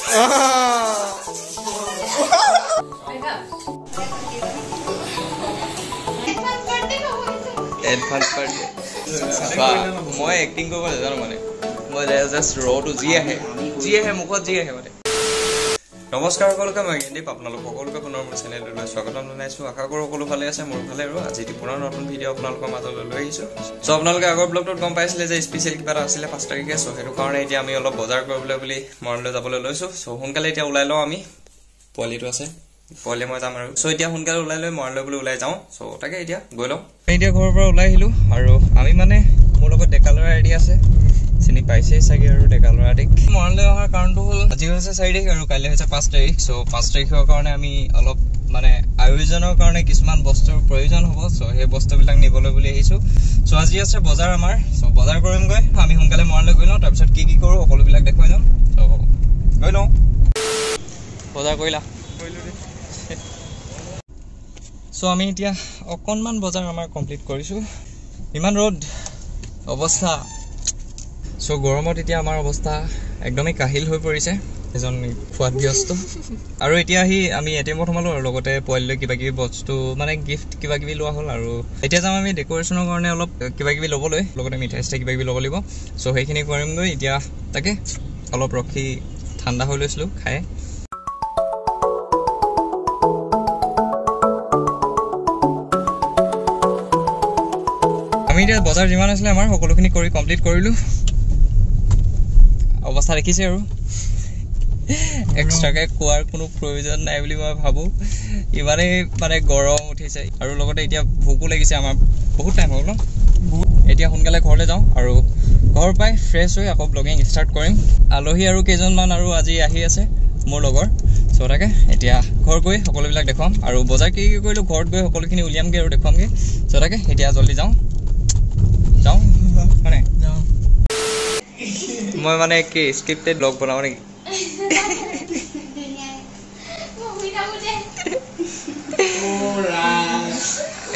Advance party মই acting কৰিব নাজানো মানে মই জাষ্ট ৰটো যি আহে মুখত যি আহে মানে নমস্কাৰ সকলোকে মই গেন্দীপ আপোনালোক সকলোকে পুনৰ মোৰ চেনেললৈ স্বাগতম জনাইছোঁ আশা কৰোঁ সকলো ভালে আছে মোৰ ভালে আৰু আজি পুনৰ নতুন ভিডিঅ' আপোনালোকৰ মাজলৈ লৈ আহিছোঁ চ' আপোনালোকে আগৰ ব্লগটোত গম পাইছিলে যে স্পেচিয়েল কিবা এটা আছিলে 5 তাৰিখে চ' সেইটো কাৰণে এতিয়া আমি অলপ বজাৰ কৰিবলৈ বুলি মৰণলৈ যাবলৈ লৈছোঁ চ' সোনকালে এতিয়া ওলাই লওঁ আমি পোৱালিটো আছে পোৱালি মই যাম আৰু চ' এতিয়া সোনকালে ওলাই লৈ মৰণলৈ বুলি ওলাই যাওঁ চ' তাকে এতিয়া গৈ লওঁ এতিয়া ঘৰৰ পৰা ওলাই আহিলোঁ আৰু আমি মানে মোৰ লগত ডেকা ল'ৰা ৰেডি আছে চিনি পাইছেই চাগে আৰু ডেকা ল'ৰাটিক মৰণলৈ অহাৰ কাৰণটো হ'ল আজি হৈছে 4 তাৰিখ আৰু কাইলৈ হৈছে 5 তাৰিখ চ' 5 তাৰিখৰ কাৰণে আমি অলপ মানে আয়োজনৰ কাৰণে কিছুমান বস্তুৰ প্ৰয়োজন হ'ব চ' সেই বস্তুবিলাক নিবলৈ বুলি আহিছোঁ চ' আজি আছে বজাৰ আমাৰ চ' বজাৰ কৰিমগৈ আমি সোনকালে মৰণলৈ গৈ লওঁ তাৰপিছত কি কৰোঁ সকলোবিলাক দেখুৱাই যাম চ' গৈ লওঁ বজাৰ কৰিলা চ' আমি এতিয়া অকণমান বজাৰ আমাৰ কমপ্লিট কৰিছোঁ ইমান ৰ'দ অৱস্থা চ' গৰমত এতিয়া আমাৰ অৱস্থা একদমেই কাহিল হৈ পৰিছে এজন খোৱাত ব্যস্ত আৰু এতিয়া আহি আমি এটিএমত সোমালোঁ আৰু লগতে পোৱালিলৈ কিবাকিবি বস্তু মানে গিফ্ট কিবাকিবি লোৱা হ'ল আৰু এতিয়া যাম আমি ডেক'ৰেশ্যনৰ কাৰণে অলপ কিবাকিবি ল'বলৈ লগতে মিঠাই চিঠাই কিবাকিবি ল'ব লাগিব চ' সেইখিনি কৰিমগৈ এতিয়া তাকে অলপ ৰখি ঠাণ্ডা হৈ লৈছিলোঁ খাই আমি এতিয়া বজাৰ যিমান আছিলে আমাৰ সকলোখিনি কৰি কমপ্লিট কৰিলোঁ অৱস্থা দেখিছে আৰু এক্সট্ৰাকৈ কোৱাৰ কোনো প্ৰয়োজন নাই বুলি মই ভাবোঁ ইমানেই মানে গৰম উঠিছে আৰু লগতে এতিয়া ভোকো লাগিছে আমাৰ বহুত টাইম হ'ল ন এতিয়া সোনকালে ঘৰলৈ যাওঁ আৰু ঘৰ পাই ফ্ৰেছ হৈ আকৌ ব্লগিং ষ্টাৰ্ট কৰিম আলহী আৰু কেইজনমান আৰু আজি আহি আছে মোৰ লগৰ চ' তাকে এতিয়া ঘৰ গৈ সকলোবিলাক দেখুৱাম আৰু বজাৰ কি কৰিলোঁ ঘৰত গৈ সকলোখিনি উলিয়ামগৈ আৰু দেখুৱামগৈ চ' তাকে এতিয়া জল্দি যাওঁ মানে মই মানে কি স্ক্ৰিপ্টেড ব্লগ বনাওঁ নেকি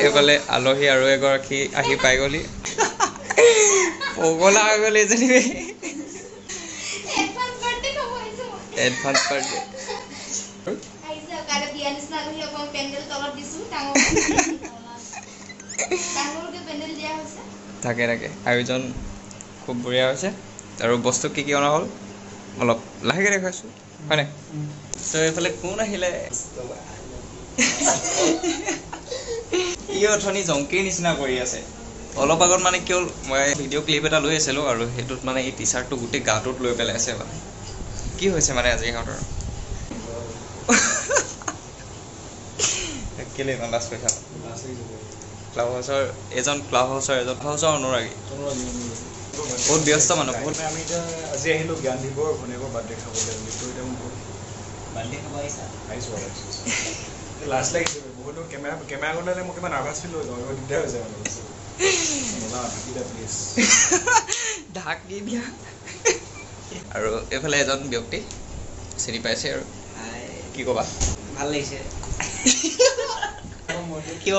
এইফালে আলহী আৰু এগৰাকী আহি পাই গ'লি পগলা হৈ গ'ল এজনী এডভান্স পাৰ্টি তাকে আয়োজন খুব বঢ়িয়া হৈছে আৰু বস্তু কি অনা হ'ল অলপ লাহেকৈ দেখুৱাইছোঁ হয়নে ত' এইফালে কোন আহিলে ই অথনি জংকীৰ নিচিনা কৰি আছে অলপ আগত মানে কি হ'ল মই ভিডিঅ' ক্লিপ এটা লৈ আছিলোঁ আৰু সেইটোত মানে এই টি চাৰ্টটো গোটেই গাটোত লৈ পেলাই আছে মানে কি হৈছে মানে আজি সিহঁতৰ কেলৈ ইমান লাজ কৰিছা ক্লাব হাউচৰ এজন অনুৰাগী বহুত ব্যস্ত মানুহ বহুত আমি এতিয়া আজি আহিলোঁ জ্ঞানদীপৰ ভনীয়েকৰ বাৰ্থডে খাবলৈ বুলি ত' এতিয়া মোৰ বাৰ্থডে খাব আহিছোঁ লাজ লাগিছে বহুতো কেমেৰা গ'লে মোক কিমান নাৰ্ভাছ ফিল হৈ যাওঁ দিগদাৰ হৈ যায় মানে প্লিজ ঢাকি দিয়া আৰু এইফালে এজন ব্যক্তি চিনি পাইছে আৰু কি ক'বা ভাল লাগিছে কিয়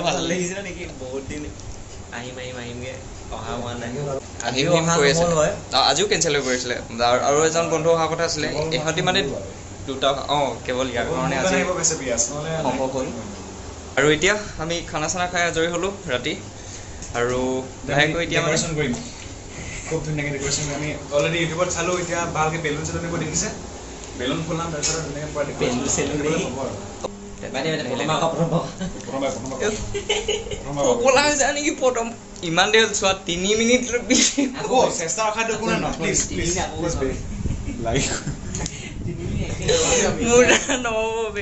ভাল লাগিছে নেকি বহুত দিন আহিমগৈ অহা হোৱা নাই আজিও কেঞ্চেল হৈ পৰিছিলে আৰু এজন বন্ধু অহা কথা আছিলে ইহঁতি মানে দুটা কেৱল ইয়াৰ কাৰণে আজি সম্ভৱ হ'ল আৰু এতিয়া আমি খানা চানা খাই আজৰি হ'লোঁ ৰাতি আৰু লাহেকৈ এতিয়া মানে কৰিম খুব ধুনীয়াকৈ ডেক'ৰেশ্যন আমি অলৰেডি ইউটিউবত চালোঁ এতিয়া ভালকৈ বেলুন চেলুন দিব দেখিছে বেলুন ফুলাম তাৰপিছত ধুনীয়াকৈ পৰা পগলা হৈ যায় নেকি প্ৰথম ইমান দেৰি চোৱা 3 মিনিট চেষ্টা ৰখাটো একো নাই প্লিজ মোৰ নহ'ব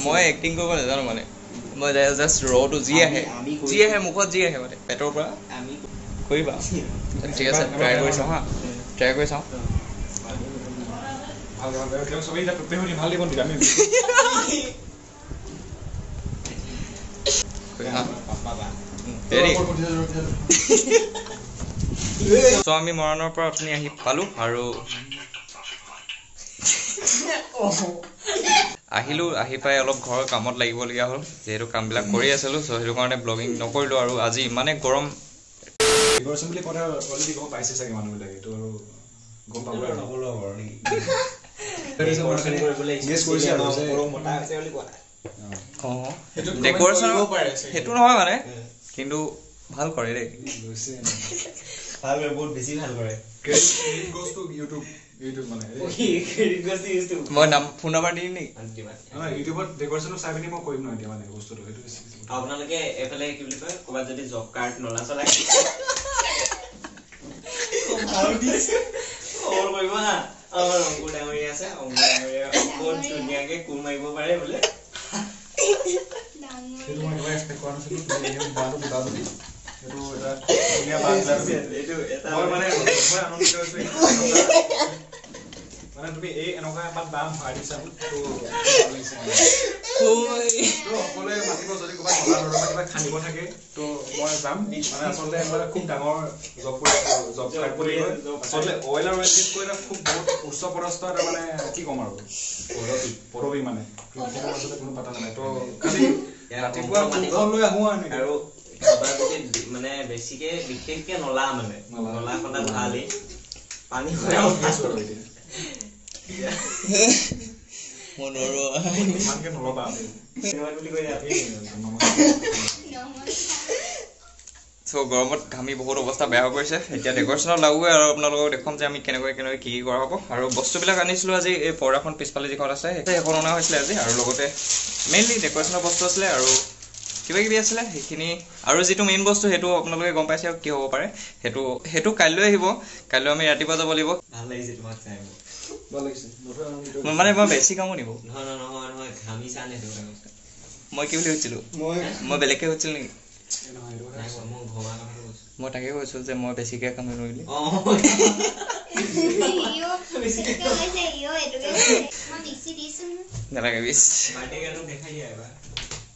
মই এক্টিং কৰিব নাজানো মানে মই জাষ্ট ৰটো যি আহে মুখত যি আহে মানে পেটৰ পৰা কৰিবা ঠিক আছে ট্ৰাই কৰি চাওঁ ভাল দিব নেকি আমি চ' আমি মৰাণৰ পৰা অথনি আহি পালোঁ আৰু আহি পাই অলপ ঘৰৰ কামত লাগিবলগীয়া হ'ল যিহেতু কামবিলাক কৰি আছিলোঁ চ' সেইটো কাৰণে ব্লগিং নকৰিলোঁ আৰু আজি ইমানে গৰম ডেকৰেশ্যন বুলি কথা অলৰেডি গম পাইছে চাগে মানুহবিলাকে তো আৰু গম পাব আৰু নকলো আৰু নেকি ডেকৰেশ্যন সেইটো নহয় মানে কিন্তু ভাল কৰে দেই ভাল কৰে বহুত বেছি ভাল কৰে মই নাম ফোন নাম্বাৰ দিম নেকি ইউটিউবত ডেকৰেশ্যন চাই পিনি মই কৰিম ন এতিয়া মানে বস্তুটো সেইটো আপোনালোকে এফালে কি বুলি কয় ক'ৰবাত যদি জব কাৰ্ড নলা চলা খবৰ কৰিব হা আমাৰ অংকুৰ ডাঙৰীয়া আছে অংকুৰ ডাঙৰীয়া বহুত ধুনীয়াকে কোৰ মাৰিব পাৰে বোলে সেইটো মই একেবাৰে এক্সপেক্ট কৰা নাছিলোঁ বাটো দিবা বুলি সেইটো এটা ধুনীয়া বাট এইটো এটা মই মানে মই আনন্দিত হৈছোঁ মানে তুমি এই এনেকুৱা এপাত দাম ভৰাই দিছা তো সকলোৱে মাতিব যদি ক'ৰবাত নলা নৰ্দমা কিবা খান্দিব থাকে তো মই যাম মানে আচলতে এটা খুব ডাঙৰ জব কৰি আচলতে অইল আৰু ৱেলডিছ কৰিলে খুব বহুত উচ্চ পদস্থ এটা মানে কি ক'ম আৰু পদবী মানে আচলতে কোনো পাতা নাই তো খালি ৰাতিপুৱা লৈ আহোঁ আৰু মানে বেছিকে বিশেষকে নলা মানে নলা খন্দা ভালেই পানী ইমানকে নল'বা চ' গৰমত ঘামি বহুত অৱস্থা বেয়া হৈ পৰিছে এতিয়া ডেকৰেশ্যনত লাগোৱে আৰু আপোনালোকক দেখুৱাম যে আমি কেনেকৈ কি কৰা হ'ব আৰু বস্তুবিলাক আনিছিলোঁ আজি এই পৰ্দাখন পিছফালে যিখন আছে সেইখন অনা হৈছিলে আজি আৰু লগতে মেইনলি ডেকৰেশ্যনৰ বস্তু আছিলে আৰু কিবা কিবি আছিলে সেইখিনি আৰু যিটো মেইন বস্তু সেইটো আপোনালোকে গম পাইছে কি হ'ব পাৰে সেইটো কাইলৈ আহিব কাইলৈ আমি ৰাতিপুৱা যাব লাগিব ভাল লাগিছে তোমাক চাই মানে মই বেছি কামো নিব নহয় ঘামি চা নে মই কি বুলি কৈছিলোঁ মই বেলেগকৈ কৈছিলোঁ নেকি মই তাকে কৈছিলোঁ যে মই বেছিকৈ কাম নোৱাৰিলোঁ নালাগে বিছ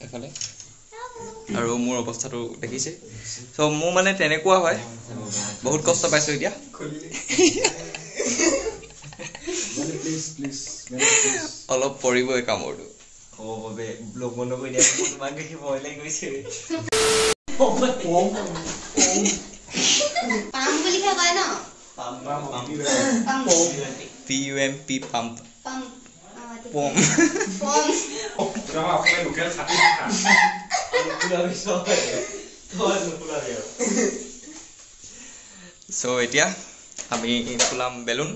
এফালে আৰু মোৰ অৱস্থাটো দেখিছে চ' মোৰ মানে তেনেকুৱা হয় বহুত কষ্ট পাইছোঁ এতিয়া অলপ পৰিবই কামৰটো ব্লগ বন্ধ কৰি দিয়া তোমাক দেখি ভয় লাগি গৈছে PUMP পাম্প চ' এতিয়া আমি ফুলাম বেলুন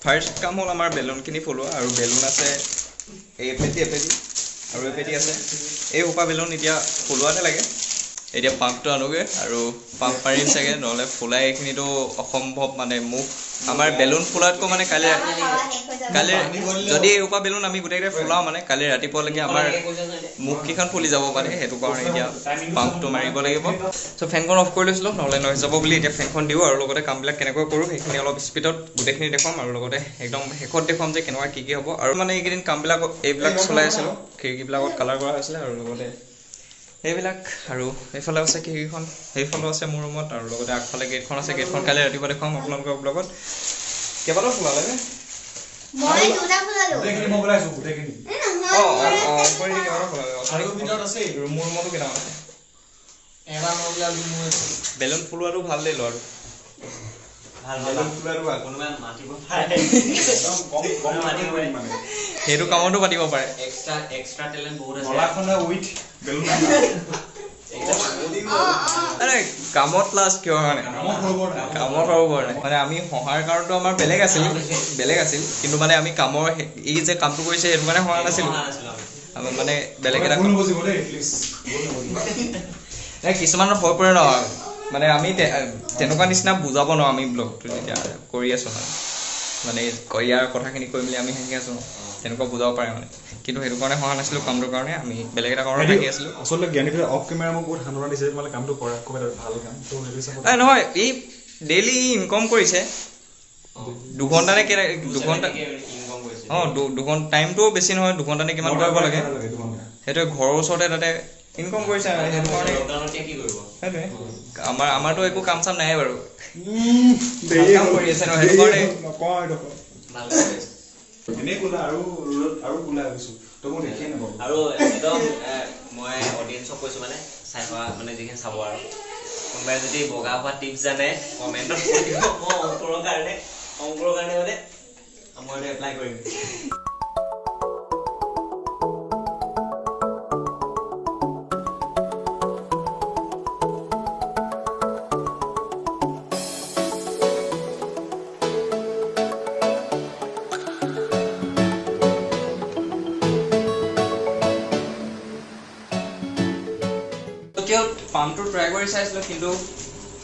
ফাৰ্ষ্ট কাম হ'ল আমাৰ বেলুনখিনি ফুলোৱা আৰু বেলুন আছে এই এপেটি আৰু এপেটি আছে এই সোপা বেলুন এতিয়া ফুলোৱাতে লাগে এতিয়া পাম্পটো আনোগৈ আৰু পাম্প মাৰিম চাগে নহ'লে ফুলাই এইখিনিতো অসম্ভৱ মানে মুখ আমাৰ বেলুন ফুলাতকৈ মানে কালি যদি এই সোপা বেলুন আমি গোটেইকেইটাই ফুলাওঁ মানে কালি ৰাতিপুৱালৈকে আমাৰ মুখকেইখন ফুলি যাব পাৰে সেইটো কাৰণে এতিয়া পাম্পটো মাৰিব লাগিব চ' ফেনখন অফ কৰি লৈছিলোঁ নহ'লে নইজ যাব বুলি এতিয়া ফেনখন দিওঁ আৰু লগতে কামবিলাক কেনেকৈ কৰোঁ সেইখিনি অলপ স্পীডত গোটেইখিনি দেখুৱাম আৰু লগতে একদম শেষত দেখুৱাম যে কেনেকুৱা কি হ'ব আৰু মানে এইকেইদিন কামবিলাক এইবিলাক চলাই আছিলোঁ খিৰিকীবিলাকত কালাৰ কৰা হৈছিলে আৰু লগতে এইবিলাক আৰু এইফালে আছে খিৰিকীখন সেইফালেও আছে মোৰ ৰুমত আৰু লগতে আগফালে গেটখন আছে গেটখন কালি ৰাতিপুৱা দেখুৱাম আপোনালোকৰ ব্লগত কেইবাটাও ফুলা লাগে বেলুন ফুলোৱাটো ভাল দেই ল'ৰাটো সেইটো কামতো পাতিব পাৰে কামত লাজ কিয় কাৰণে কামত হ'ব পৰা নাই মানে আমি সহায়ৰ কাৰণটো আমাৰ বেলেগ আছিল কিন্তু মানে আমি কামৰ এই যে কামটো কৰিছে সেইটো কাৰণে সহায় নাছিলোঁ মানে বেলেগ এটা কিছুমানৰ হৈ পৰে ন মানে আমি তেনেকুৱা নিচিনা বুজাব নোৱাৰোঁ আমি ব্লগটো যেতিয়া কৰি আছোঁ মানে ইয়াৰ কথাখিনি কৈ মেলি আমি শিকি আছোঁ তেনেকুৱা বুজাব পাৰে মানে কিন্তু সেইটো কাৰণে হোৱা নাছিলোঁ কামটোৰ কাৰণে আমি বেলেগ এটা কাৰণত থাকি আছিলোঁ আচলতে জ্ঞানীটোৱে অফ কেমেৰা মোক বহুত সান্তনা দিছে মানে কামটো কৰা খুব এটা ভাল কাম তো সেইটো হিচাপত নহয় ই ডেইলি ইনকম কৰিছে 2 ঘণ্টা নে 2 ঘণ্টা দুঘণ্টা টাইমটোও বেছি নহয় 2 ঘণ্টা নে কিমান কৰিব লাগে সেইটোৱে ঘৰৰ ওচৰতে তাতে ইনকম কৰিছে সেইটো কাৰণে সেইটোৱে আমাৰতো একো কাম চাম নাই বাৰু কৰি আছে ন সেইটো কাৰণে এনেই কোলা আৰু কোলা হৈছোঁ তো মই দেখিয়ে নাপাওঁ আৰু একদম মই অডিয়েঞ্চক কৈছোঁ মানে চাই পোৱা মানে যিখিনি চাব আৰু কোনোবাই যদি বগা হোৱা টিপছ জানে কমেণ্টত কৈ দিব মই অংকুৰৰ কাৰণে মানে মই এপ্লাই কৰিম পাম্পটো ট্ৰাই কৰি চাইছিলোঁ কিন্তু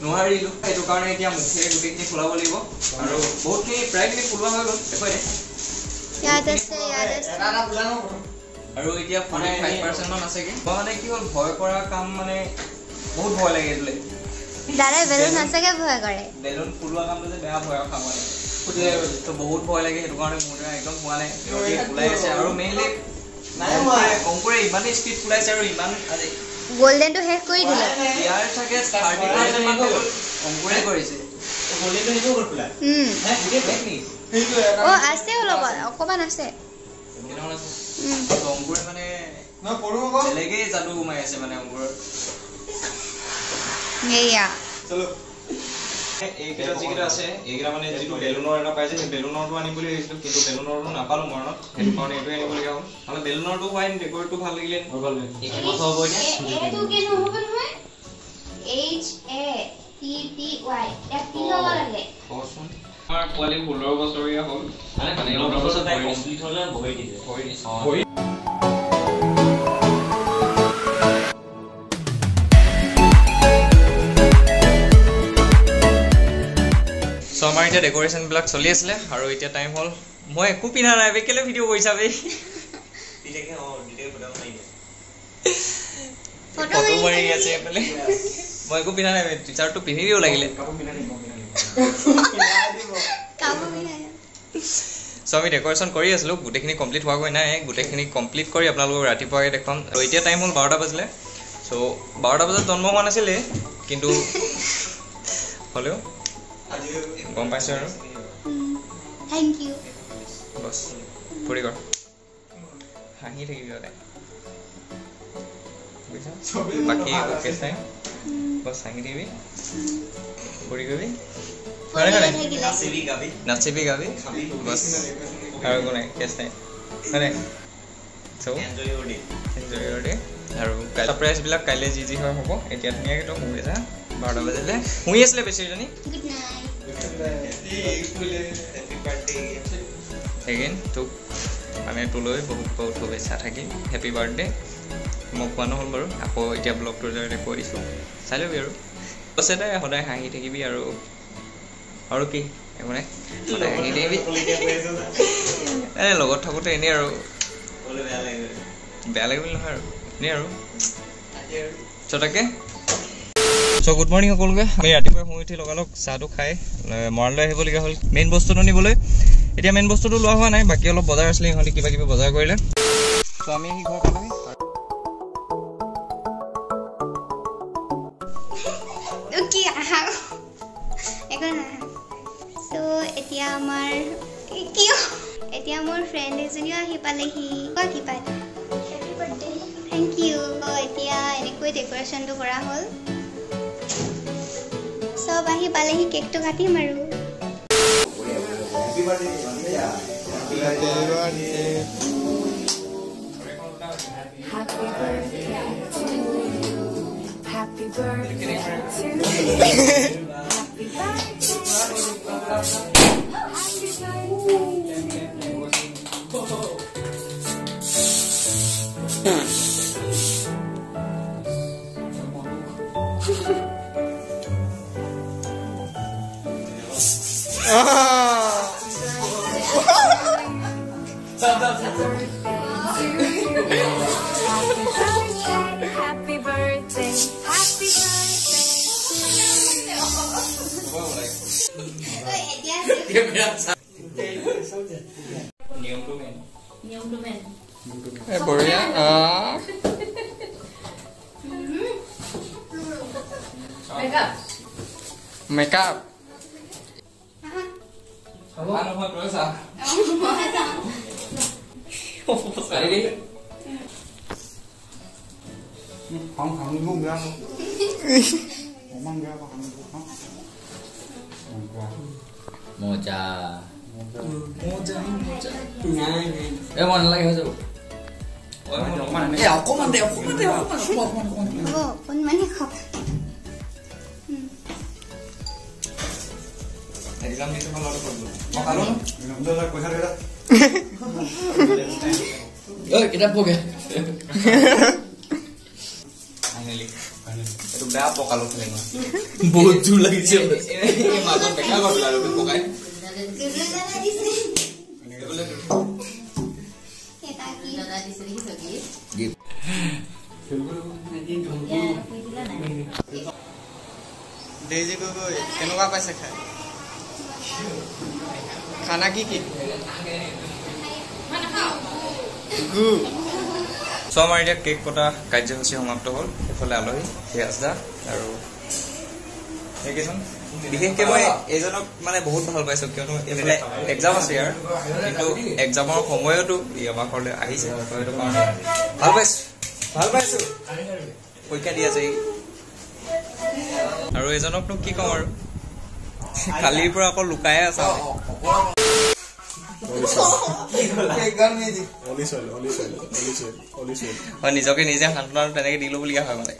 নোৱাৰিলোঁ সেইটো কাৰণে এতিয়া মুখেৰে গোটেইখিনি খোলাব লাগিব আৰু বহুতখিনি প্ৰায়খিনি খোলোৱা হৈ গ'ল একো আৰু এতিয়া 45% মান আছেগৈ মই মানে কি হ'ল ভয় কৰা কাম মানে বহুত ভয় লাগে এইটোলৈ দাদাই বেলুন আছেগে ভয় কৰে বেলুন ফুলোৱা কামটো যে বেয়া ভয় কাম মানে তো বহুত ভয় লাগে সেইটো কাৰণে মোৰ দ্বাৰা একদম হোৱা নাই ওলাই আছে আৰু মেইনলি অংকুৰে ইমানেই স্পীড ফুলাইছে আৰু ইমান গোল্ডেনটো শেষ কৰি দিলে ইয়াৰ থাকে 30% মান অংকুৰে কৰিছে গোল্ডেনটো হেটো কৰি ফুলা আছে অলপ অকমান আছে অংকুৰে মানে বেলেগেই যাদু সোমাই আছে মানে অংকুৰৰ এয়া চলো এইকেইটা যিকেইটা আছে এইকেইটা মানে যিটো বেলুনৰ এটা পাইছে সেই বেলুনৰটো আনিম বুলি ভাবিছিলোঁ কিন্তু বেলুনৰটো নাপালোঁ মৰণত সেইটো কাৰণে এইটোৱে আনিবলগীয়া হ'ল নহ'লে বেলুনৰটো হোৱাই ডেকৰেটটো ভাল লাগিলে হ'ব এতিয়া আমাৰ পোৱালি 16 বছৰীয়া হ'ল মানে 16 বছৰ তাই কমপ্লিট হ'লে ভৰি দিছে So আমাৰ এতিয়া ডেকৰেশ্যনবিলাক চলি আছিলে আৰু এতিয়া টাইম হ'ল মই একো পিন্ধা নাই বে কেলে ভিডিঅ' কৰিছা বে ফটো মাৰি আছে এফালে মই একো পিন্ধা নাই টি চাৰ্টটো পিন্ধি দিব লাগিলে চ' আমি ডেকৰেশ্যন কৰি আছিলোঁ গোটেইখিনি কমপ্লিট হোৱাগৈ নাই গোটেইখিনি কমপ্লিট কৰি আপোনালোকক ৰাতিপুৱাকৈ দেখুৱাম আৰু এতিয়া টাইম হ'ল 12টা বাজিলে চ' 12টা বজাত জন্ম হোৱা নাছিলে কিন্তু হ'লেও গম পাইছো আৰু থ্যাংক ইউ বস ফুৰি কৰ হাঁহি থাকিবি সদায় বাকী কেছ নাই বস হাঁহি থাকিবি ফুৰি কৰিবি নাচিবি গাবি বস আৰু একো নাই কেছ নাই হয় নাই এনজয় কৰি আৰু ছাৰপ্ৰাইজবিলাক কাইলৈ যি হয় হ'ব এতিয়া ধুনীয়াকৈ তই শুই যা 12টা বাজিলে শুই আছিলে বেছিজনী এগেইন তোক মানে তোলৈ বহুত বহুত শুভেচ্ছা থাকিল হেপী বাৰ্থডে মই কোৱা নহ'ল বাৰু আকৌ এতিয়া ব্লগটোৰ জৰিয়তে কৈ দিছোঁ চাই ল'বি আৰু আছে তাই সদায় হাঁহি থাকিবি আৰু কি একো নাই সদায় হাঁহি থাকিবি লগত থাকোঁতে এনেই আৰু বেয়া লাগে বুলি নহয় আৰু এনেই আৰু তাকে চ' গুড মৰ্ণিং সকলোকে আমি ৰাতিপুৱা শুই উঠি লগালগ চাহটো খাই মৰাণলৈ আহিবলগীয়া হ'ল মেইন বস্তুটো নিবলৈ এতিয়া মেইন বস্তুটো লোৱা হোৱা নাই বাকী অলপ বজাৰ আছিলে ইহঁতে কিবা কিবি বজাৰ কৰিলে চ' আমি আহি ঘৰ পালোহি এতিয়া মোৰ ফ্ৰেণ্ড এজনীও আহি পালেহি কি পাই থেংক ইউ এতিয়া এনেকৈ ডেকৰেশ্যনটো কৰা হ'ল সব আহি পালেহি কেকটো কাটিম আৰু Happy birthday to you. Happy Happy birthday. Happy বঢ়িয়া মেকআপ মজা এই মন লাগে হৈ যাব অকমান দে অকণমানে খাওক এক্সাম দিতে ভাল আৰু কৰিব মই খালো পইচা দিয়া ঐ কিতাপ পকে ফাইনেলি এইটো বেয়া পকালো খালি মই বহুত জোৰ লাগিছে এই মাজত বেকা কৰিলা আৰু পকাই ডেইজি গগৈ কেনেকুৱা পাইছে খাই খানা কি চ' আমাৰ এতিয়া কেক কটা কাৰ্যসূচী সমাপ্ত হ'ল সেইফালে আলহী হিয়াজ দা আৰু সেইকেইজন বিশেষকৈ মই এইজনক মানে বহুত ভাল পাইছোঁ কিয়নো এইফালে এক্সাম আছে ইয়াৰ কিন্তু এক্সামৰ সময়তো ই আমাৰ ঘৰলৈ আহিছে সেইটো কাৰণে ভাল পাইছোঁ পৰীক্ষা দি আছে আৰু এজনকনো কি ক'ম আৰু কালিৰ পৰা আকৌ লুকাই আছে নিজকে নিজে সান্তনা তেনেকে দি ল'বলগীয়া হয় মানে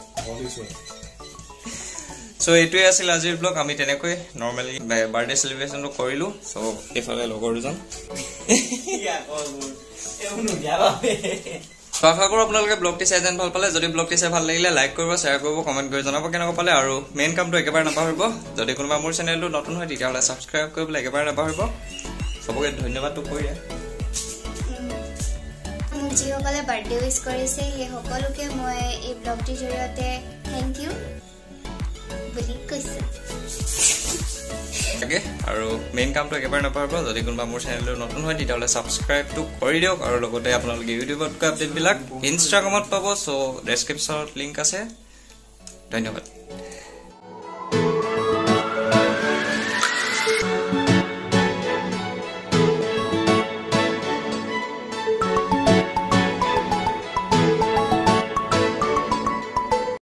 চ' এইটোৱে আছিল আজিৰ ব্লগ আমি তেনেকৈ নৰ্মেলি বাৰ্থডে চেলিব্ৰেশ্যনটো কৰিলোঁ চ' এইফালে লগৰ দুজন আশা কৰোঁ আপোনালোকে ব্লগটি চাই যেন ভাল পালে যদি ব্লগটি চাই ভাল লাগিলে লাইক কৰিব শ্বেয়াৰ কৰিব কমেণ্ট কৰি জনাব কেনেকুৱা পালে আৰু মেইন কামটো একেবাৰে নাপাহৰিব যদি কোনোবা মোৰ চেনেলটো নতুন হয় তেতিয়াহ'লে ছাবস্ক্ৰাইব কৰিবলৈ একেবাৰে নাপাহৰিব চবকে ধন্যবাদটো কৰি মোক যিসকলে বাৰ্থডে উইচ কৰিছে সেই সকলোকে মই এই ব্লগটিৰ জৰিয়তে থেংক ইউ বুলি কৈছোঁ আৰু মেইন কামটো একেবাৰে নাপাহৰিব যদি কোনোবা মোৰ চেনেলটো নতুন হয় তেতিয়াহ'লে ছাবস্ক্ৰাইবটো কৰি দিয়ক আৰু লগতে আপোনালোকে ইউটিউবত আপডেটবিলাক ইনষ্টাগ্ৰামত পাব চ' ডেছক্ৰিপশ্যনত লিংক আছে ধন্যবাদ